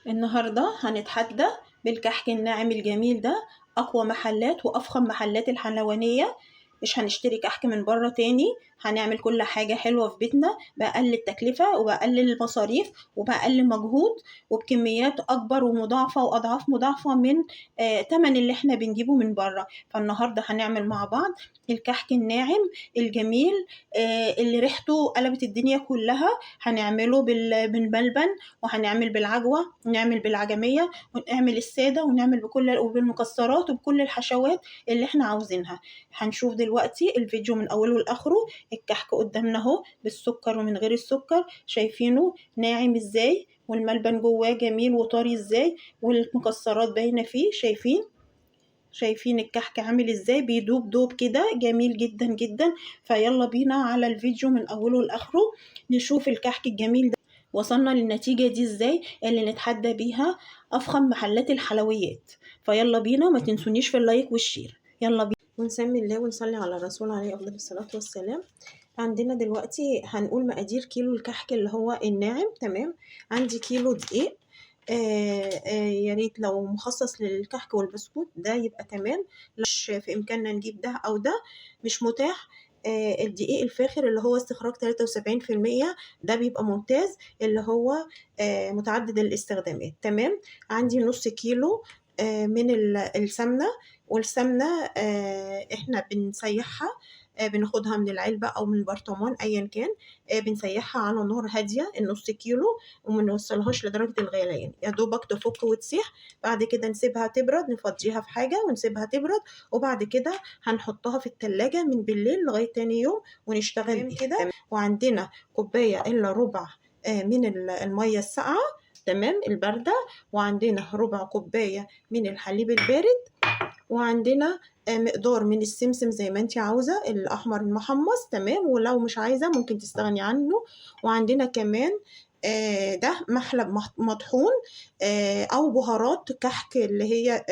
النهاردة هنتحدى بالكحك الناعم الجميل ده. أقوى محلات وأفخم محلات الحلوانية. مش هنشتري كحك من بره تاني، هنعمل كل حاجة حلوة في بيتنا بأقل التكلفة وبأقل المصاريف وبأقل مجهود وبكميات أكبر ومضاعفة وأضعاف مضاعفة من تمن اللي احنا بنجيبه من بره. فالنهاردة هنعمل مع بعض الكحك الناعم الجميل اللي ريحته قلبت الدنيا كلها. هنعمله بالملبن، وهنعمل بالعجوة، ونعمل بالعجمية، ونعمل السادة، ونعمل وبالمكسرات وبكل الحشوات اللي احنا عاوزينها. هنشوف دلوقتي الفيديو من أوله لآخره. الكحك قدامنا اهو بالسكر ومن غير السكر، شايفينه ناعم ازاي، والملبن جواه جميل وطري ازاي، والمكسرات باينة فيه. شايفين الكحك عامل ازاي، بيدوب دوب كده جميل جدا جدا. فيلا بينا على الفيديو من أوله لآخره نشوف الكحك الجميل ده وصلنا للنتيجة دي ازاي، اللي نتحدى بيها أفخم محلات الحلويات. فيلا بينا، ما تنسونيش في اللايك والشير. يلا بينا ونسمي الله ونصلي على الرسول عليه أفضل الصلاة والسلام. عندنا دلوقتي هنقول مقادير كيلو الكحك اللي هو الناعم. تمام، عندي كيلو دقيق. يا ريت لو مخصص للكحك والبسكوت ده يبقى تمام، مش في إمكاننا نجيب ده أو ده، مش متاح. الدقيق الفاخر اللي هو استخراج 73% ده بيبقى ممتاز، اللي هو متعدد الاستخدامات. تمام، عندي نص كيلو من السمنة. والسمنة احنا بنسيحها، بناخدها من العلبة أو من البرطمان أيا كان. بنسيحها على نار هادية النص كيلو، وما نوصلهاش لدرجة الغليان، يا دوبك تفك وتسيح. بعد كده نسيبها تبرد، نفضيها في حاجة ونسيبها تبرد، وبعد كده هنحطها في التلاجة من بالليل لغاية تاني يوم ونشتغل بيها كده. وعندنا كوباية إلا ربع من المية الساقعة، تمام الباردة. وعندنا ربع كوباية من الحليب البارد. وعندنا مقدار من السمسم زي ما انت عاوزة، الأحمر المحمص. تمام، ولو مش عايزة ممكن تستغني عنه. وعندنا كمان ده محلب مطحون، أو بهارات كحك اللي هي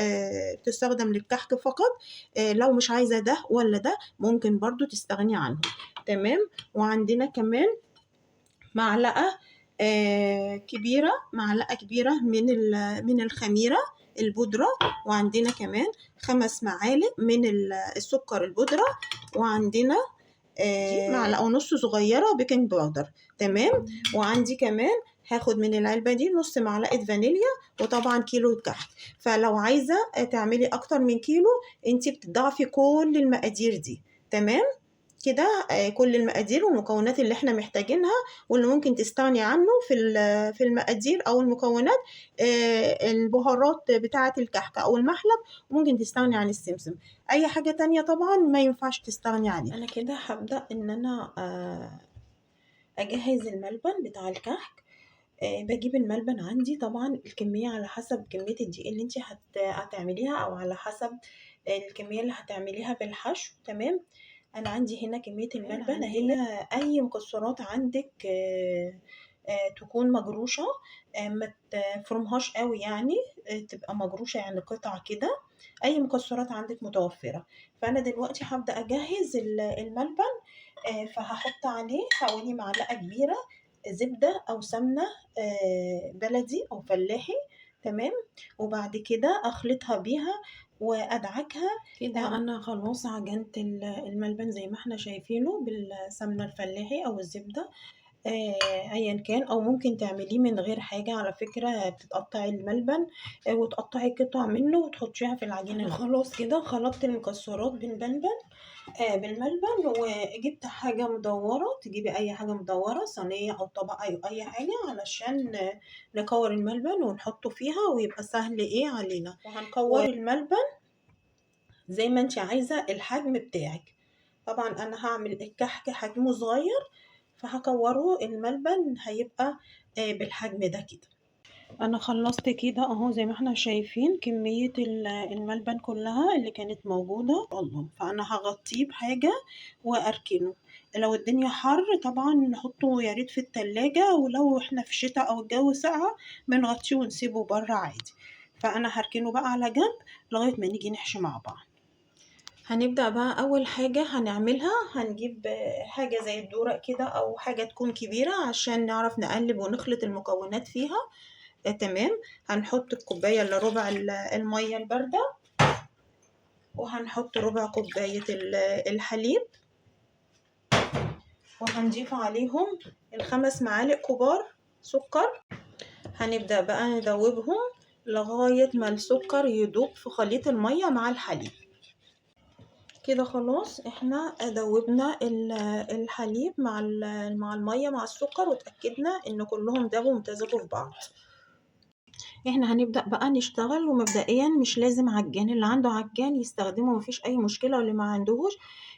تستخدم للكحك فقط. لو مش عايزة ده ولا ده ممكن برضو تستغني عنه. تمام، وعندنا كمان معلقة كبيرة، معلقة كبيرة من الخميرة البودرة. وعندنا كمان 5 معالق من السكر البودرة. وعندنا معلقة ونص صغيرة بيكنج باودر. تمام، وعندي كمان هاخد من العلبة دي نص معلقة فانيليا. وطبعا كيلو كحك، فلو عايزة تعملي أكتر من كيلو انتي بتضعفي كل المقادير دي. تمام كده، كل المقادير والمكونات اللي احنا محتاجينها واللي ممكن تستغني عنه في المقادير او المكونات. البهارات بتاعة الكحك او المحلب، ممكن تستغني عن السمسم. اي حاجة تانية طبعا ما ينفعش تستغني عنها. انا كده هبدأ ان انا اجهز الملبن بتاع الكحك. بجيب الملبن عندي، طبعا الكمية على حسب كمية الدقيق اللي انت هتعمليها، او على حسب الكمية اللي هتعمليها بالحشو. تمام، انا عندي هنا كمية الملبن اهي. اي مكسرات عندك تكون مجروشة، ما تفرمهاش قوي يعني، تبقى مجروشة يعني قطع كده. اي مكسرات عندك متوفرة. فانا دلوقتي هبدأ اجهز الملبن. فهحط عليه حوالي معلقة كبيرة زبدة أو سمنة بلدي أو فلاحي. تمام، وبعد كده أخلطها بيها وأدعكها كده. أنا خلاص عجنت الملبن زي ما احنا شايفينه بالسمنة الفلاحي أو الزبدة، ايا كان، او ممكن تعمليه من غير حاجه. على فكره بتتقطعي الملبن وتقطعي قطع منه وتحطيها في العجينه. خلاص كده خلطت المكسرات بالملبن، وجبت حاجه مدوره. تجيبي اي حاجه مدوره، صينيه او طبق او اي حاجه، علشان نكور الملبن ونحطه فيها ويبقى سهل علينا. وهنكور الملبن زي ما انت عايزه الحجم بتاعك. طبعا انا هعمل الكحك حجمه صغير، فهكوره الملبن هيبقى بالحجم ده كده. انا خلصت كده اهو زي ما احنا شايفين كمية الملبن كلها اللي كانت موجودة الله. فانا هغطيه بحاجة واركنه. لو الدنيا حر طبعا نحطه يا ريت في التلاجة، ولو احنا في الشتاء او الجو ساقعة بنغطيه ونسيبه بره عادي. فانا هركنه بقى على جنب لغاية ما نيجي نحشي مع بعض. هنبدأ بقى. أول حاجة هنعملها، هنجيب حاجة زي الدورق كده أو حاجة تكون كبيرة عشان نعرف نقلب ونخلط المكونات فيها. تمام. هنحط الكوباية الا ربع المية الباردة، وهنحط ربع كوباية الحليب، وهنضيف عليهم ال5 معالق كبار سكر. هنبدأ بقى ندوبهم لغاية ما السكر يدوب في خليط المية مع الحليب. كده خلاص احنا دوبنا الحليب مع المية مع السكر، وتأكدنا ان كلهم دابوا وامتزجوا في بعض. احنا هنبدأ بقى نشتغل، ومبدئيا مش لازم عجان، اللي عنده عجان يستخدمه مفيش اي مشكلة، واللي ما عندهوش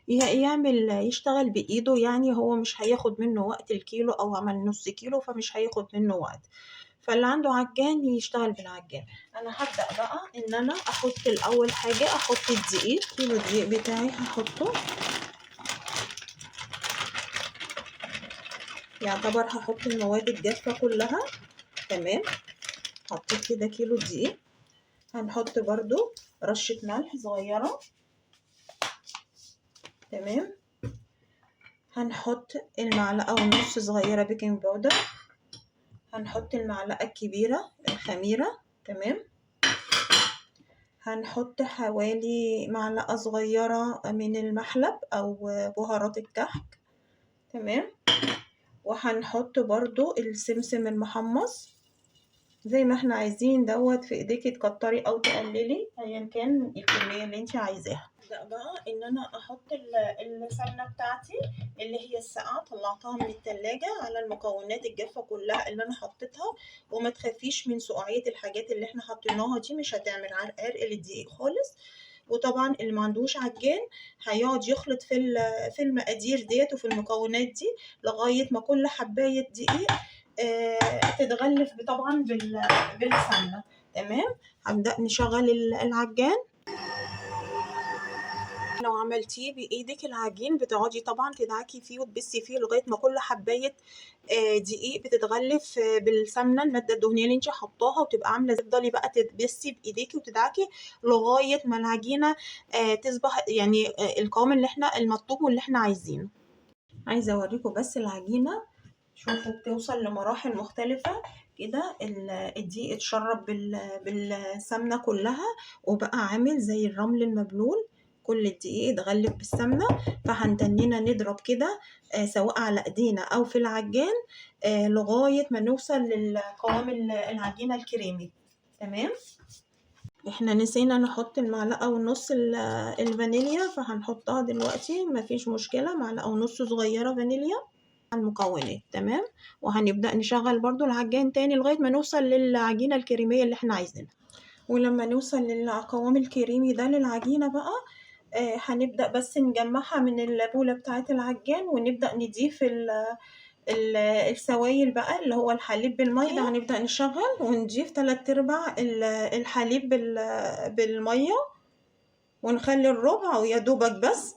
يشتغل بإيده، يعني هو مش هياخد منه وقت الكيلو او عمل نص كيلو فمش هياخد منه وقت، فاللي عنده عجان يشتغل بالعجان. انا هبدأ بقى ان انا احط الاول حاجة، احط الدقيق، كيلو الدقيق بتاعي هحطه، يعتبر هحط المواد الجافة كلها. تمام، حطيت كده كيلو دقيق. هنحط برضو رشة ملح صغيرة. تمام، هنحط المعلقة ونص صغيرة بيكنج باودر، هنحط المعلقة الكبيرة الخميرة. تمام، هنحط حوالي معلقة صغيرة من المحلب أو بهارات الكحك. تمام، وهنحط برضو السمسم المحمص زي ما احنا عايزين، دوت في ايديكي تكتري او تقللي ايا كان الكميه اللي انت عايزاها. ابدا بقى ان انا احط السمنه بتاعتي اللي هي الساقعه، طلعتها من التلاجة على المكونات الجافه كلها اللي انا حطيتها. وما تخافيش من سقعيه الحاجات اللي احنا حطيناها دي، مش هتعمل عرق للدقيق خالص. وطبعا اللي ما عندوش عجان هيقعد يخلط في المقادير ديت وفي المكونات دي لغايه ما كل حبايه دقيق تتغلف طبعا بالسمنه. تمام، هنبدا نشغل العجان. لو عملتيه بايدك العجين بتقعدي طبعا تدعكي فيه وتبسي فيه لغايه ما كل حبايه دقيق بتتغلف بالسمنه، الماده الدهنيه اللي انت حطاها، وتبقى عامله تفضلي بقى تبسي بايديكي وتدعكي لغايه ما العجينه تصبح يعني القوام اللي احنا المطلوب واللي احنا عايزينه. عايزه اوريكم بس العجينه، شوفوا بتوصل لمراحل مختلفة كده. الدقيق اتشرب بالسمنة كلها وبقى عامل زي الرمل المبلول، كل الدقيق اتغلف بالسمنة. فهنتنينا نضرب كده سواء على ايدينا او في العجان لغاية ما نوصل للقوام العجينة الكريمي. تمام، احنا نسينا نحط المعلقة ونص الفانيليا، فهنحطها دلوقتي مفيش مشكلة، معلقة ونص صغيرة فانيليا المكونات. تمام، وهنبدأ نشغل برضو العجان تاني لغاية ما نوصل للعجينة الكريمية اللي احنا عايزينها. ولما نوصل للقوام الكريمي ده للعجينة بقى هنبدأ بس نجمعها من البولة بتاعة العجان، ونبدأ نضيف السوائل بقى اللي هو الحليب بالمية. كده هنبدأ نشغل ونضيف 3/4 الحليب بالمية، ونخلي الربع ويا دوبك بس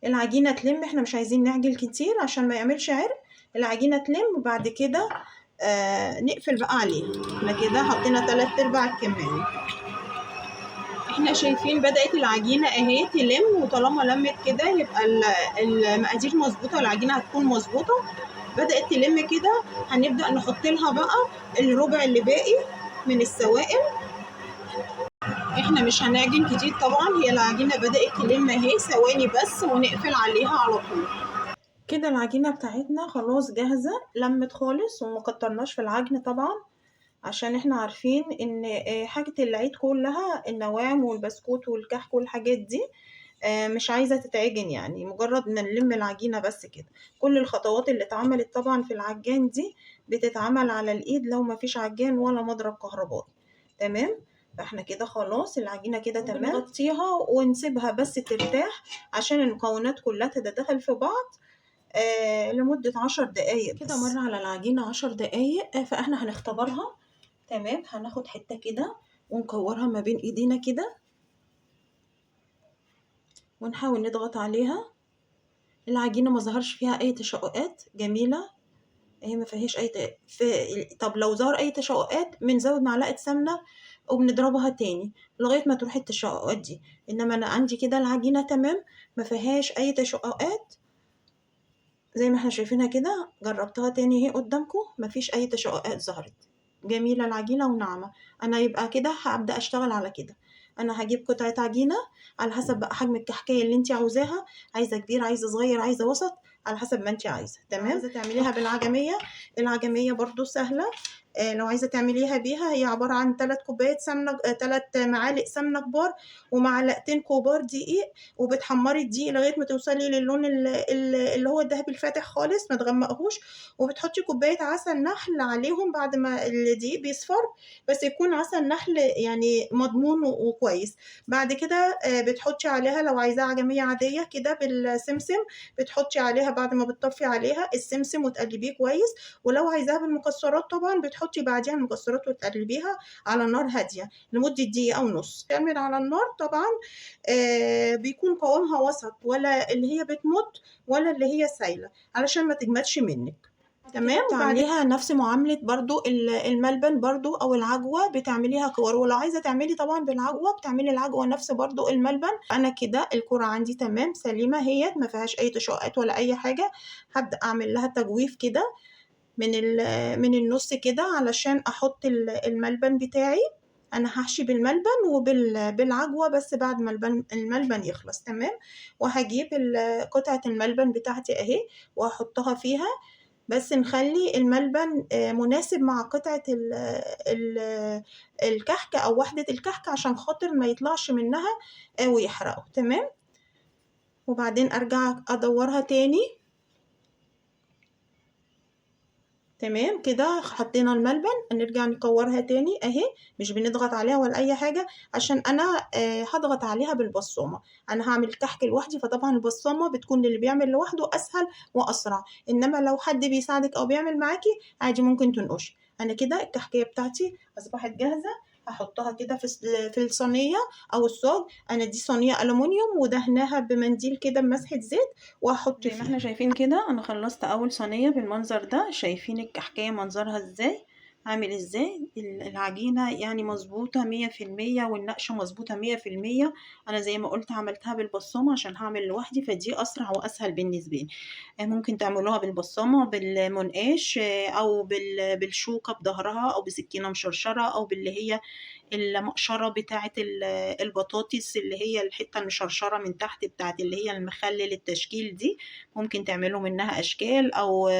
العجينة تلم. احنا مش عايزين نعجل كتير عشان ما يعملش عرق، العجينة تلم وبعد كده نقفل بقى عليها. احنا كده حطينا 3/4 الكمية. احنا شايفين بدأت العجينة اهي تلم، وطالما لمت كده يبقى المقادير مظبوطة، العجينة هتكون مظبوطة. بدأت تلم كده، هنبدأ نحط لها بقى الربع اللي باقي من السوائل. احنا مش هنعجن كتير طبعا، هي العجينة بدأت تلم اهي، ثواني بس ونقفل عليها على طول. كده العجينة بتاعتنا خلاص جاهزة، لمت خالص وما كترناش في العجن طبعا، عشان احنا عارفين ان حاجة العيد كلها النواعم والبسكوت والكحك والحاجات دي مش عايزة تتعجن، يعني مجرد ان نلم العجينة بس كده. كل الخطوات اللي اتعملت طبعا في العجان دي بتتعمل على الايد لو مفيش عجان ولا مضرب كهربائي. تمام، فاحنا كده خلاص العجينة كده تمام. نغطيها ونسيبها بس ترتاح عشان المكونات كلها تتدخل في بعض لمدة 10 دقايق كده. مر على العجينة 10 دقايق فاحنا هنختبرها. تمام، هناخد حتة كده ونكورها ما بين ايدينا كده، ونحاول نضغط عليها. العجينة ما ظهرش فيها اي تشققات، جميلة هي ما فيهاش اي طب لو ظهر اي تشققات بنزود معلقة سمنة وبنضربها تاني لغاية ما تروح التشققات دي. انما انا عندي كده العجينة تمام ما فيهاش اي تشققات، زي ما احنا شايفينها كده. جربتها تاني اهي قدامكم، مفيش اي تشققات ظهرت، جميلة العجينة وناعمة. انا يبقى كده هبدأ اشتغل على كده. انا هجيب قطعة عجينة على حسب بقى حجم الكحكاية اللي انت عاوزاها، عايزة كبير عايزة صغير عايزة وسط، على حسب ما انت عايزة. تمام. عايزة تعمليها بالعجمية، العجمية برضو سهلة. لو عايزة تعمليها بيها، هي عبارة عن 3 كوبايات سمنة، 3 معالق سمنة كبار ومعلقتين كبار دقيق، وبتحمري الدقيق لغايه ما توصلي للون اللي هو الذهبي الفاتح خالص، ما تغمقهوش. وبتحطي كوبايه عسل نحل عليهم بعد ما الدقيق بيصفر، بس يكون عسل نحل يعني مضمون وكويس. بعد كده بتحطي عليها لو عايزاها عجميه عاديه كده بالسمسم، بتحطي عليها بعد ما بتطفي عليها السمسم وتقلبيه كويس. ولو عايزاها بالمكسرات طبعا بتحطي بعديها المكسرات وتقلبيها على نار هاديه لمده دقيقه ونص. تعمل على النار طبعا بيكون قوامها وسط، ولا اللي هي بتمط ولا اللي هي سايله، علشان ما تجمدش منك. تمام. وبعديها نفس معاملة برضو الملبن برضو او العجوة، بتعمليها كور. ولو عايزة تعملي طبعا بالعجوة بتعملي العجوة نفس برضو الملبن. انا كده الكرة عندي تمام سليمة، هي ما فيهاش اي تشققات ولا اي حاجة. هبدأ اعمل لها تجويف كده من النص كده علشان احط الملبن بتاعي. انا هحشي بالملبن وبالعجوة بس بعد ما الملبن يخلص. تمام. وهجيب قطعة الملبن بتاعتي اهي وهحطها فيها، بس نخلي الملبن مناسب مع قطعة الكحك او وحدة الكحك عشان خاطر ما يطلعش منها ويحرقه. تمام. وبعدين ارجع ادورها تاني. تمام كده حطينا الملبن، نرجع نكورها تاني اهي، مش بنضغط عليها ولا اي حاجه، عشان انا هضغط عليها بالبصامه. انا هعمل كحك لوحدي، فطبعا البصامه بتكون اللي بيعمل لوحده اسهل واسرع، انما لو حد بيساعدك او بيعمل معاكي عادي ممكن تنقشي. انا كده الكحكيه بتاعتي اصبحت جاهزه. هحطها كده في الصينيه او الصاج. انا دي صينيه الومنيوم ودهناها بمنديل كده بمسحه زيت، وهحط زي ما احنا شايفين كده. انا خلصت اول صينيه بالمنظر ده. شايفين الكحكايه منظرها ازاي عامل ازاي؟ العجينه يعني مظبوطه 100%، والنقشه مظبوطه 100%. انا زي ما قلت عملتها بالبصامه عشان هعمل لوحدي، فدي اسرع واسهل بالنسبه لي. ممكن تعملوها بالبصامه بالمنقاش، او بالشوكه بظهرها، او بسكينه مشرشره، او باللي هي المقشرة بتاعة البطاطس، اللي هي الحتة المشرشرة من تحت بتاعة اللي هي المخلل التشكيل دي. ممكن تعملوا منها أشكال، أو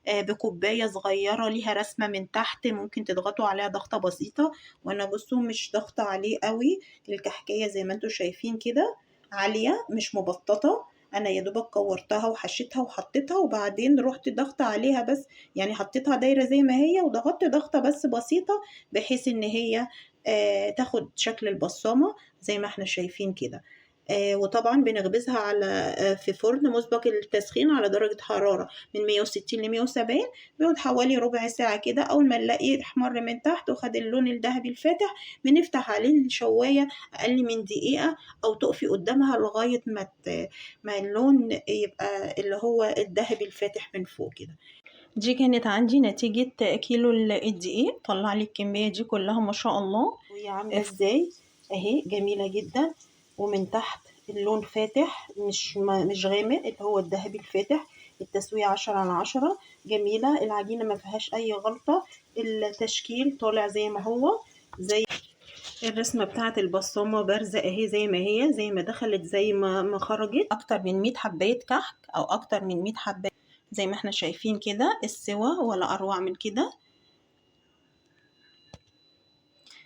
بكوباية صغيرة ليها رسمة من تحت ممكن تضغطوا عليها ضغطة بسيطة. وأنا بصوا مش ضغطة عليه قوي، الكحكاية زي ما انتوا شايفين كده عالية مش مبططة. انا يا دوبك كورتها وحشيتها وحطيتها، وبعدين رحت ضغطة عليها بس، يعني حطيتها دايرة زي ما هي وضغطت ضغطة بس بسيطة، بحيث ان هي تاخد شكل البصامة زي ما احنا شايفين كده. وطبعا بنخبزها على في فرن مسبق التسخين على درجة حرارة من 160 ل 170. بيقعد حوالي ربع ساعة كده. أول ما نلاقيه احمر من تحت وخد اللون الذهبي الفاتح، بنفتح عليه الشواية أقل من دقيقة، أو تقفي قدامها لغاية ما اللون يبقى اللي هو الذهبي الفاتح من فوق كده. دي كانت عندي نتيجة كيلو الدقيق. طلع لي الكمية دي كلها ما شاء الله. وهي عاملة ازاي اهي، جميلة جدا. ومن تحت اللون فاتح، مش غامق، اللي هو الذهبي الفاتح. التسوية 10/10. جميلة العجينة ما فيهاش اي غلطة. التشكيل طالع زي ما هو، زي الرسمة بتاعت البصامة بارزة اهي، زي ما هي، زي ما دخلت زي ما خرجت. اكتر من 100 حباية كحك، او اكتر من 100 حباية زي ما احنا شايفين كده السوا، ولا اروع من كده.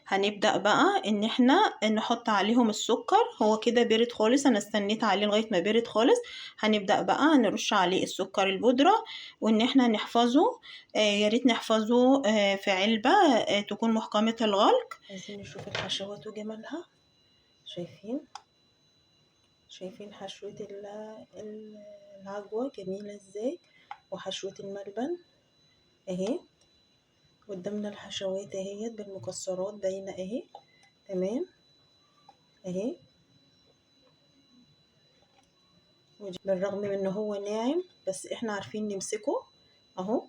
هنبدأ بقى ان احنا نحط عليهم السكر. هو كده بارد خالص، انا استنيت عليه لغاية ما بارد خالص. هنبدأ بقى نرش عليه السكر البودرة، وان احنا نحفظه. يا ريت نحفظه في علبة تكون محكمة الغلق. عايزين نشوف الحشوات وجمالها. شايفين حشوة العجوة جميلة ازاي، وحشوة الملبن اهي. قدامنا الحشوات اهيت بالمكسرات باينة اهي. تمام اهي. بالرغم من ان هو ناعم، بس احنا عارفين نمسكه اهو،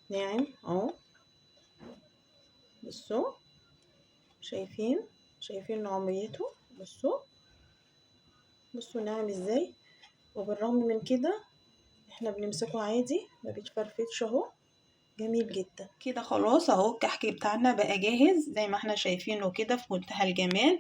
ناعم اهو. بصوا شايفين نعوميته. بصوا ناعم ازاي. وبالرغم من كده احنا بنمسكه عادي ما بيتفرفتش اهو، جميل جدا كده. خلاص اهو الكحك بتاعنا بقى جاهز زي ما احنا شايفينه كده، في منتهى الجمال،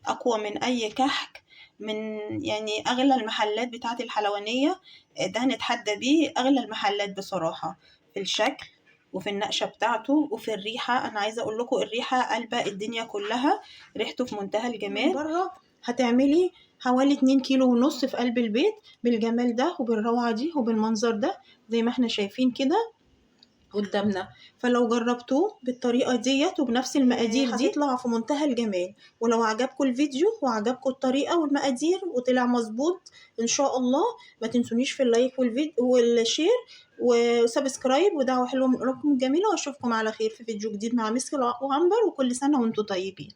اقوى من اي كحك من يعني اغلى المحلات بتاعه الحلوانيه. ده هنتحدى بيه اغلى المحلات بصراحه، في الشكل وفي النقشه بتاعته وفي الريحه. انا عايزه اقول لكم الريحه قلبه الدنيا كلها، ريحته في منتهى الجمال. من بره هتعملي حوالي 2 كيلو ونص في قلب البيت بالجمال ده وبالروعه دي وبالمنظر ده زي ما احنا شايفين كده قدامنا. فلو جربتوه بالطريقة ديت وبنفس المقادير دي هتطلع في منتهى الجمال. ولو عجبكم الفيديو وعجبكم الطريقة والمقادير وطلع مظبوط ان شاء الله، ما تنسونيش في اللايك والشير وسبسكرايب ودعوة حلوة من قلوبكم الجميلة، واشوفكم على خير في فيديو جديد مع مسك وعنبر، وكل سنة وانتم طيبين.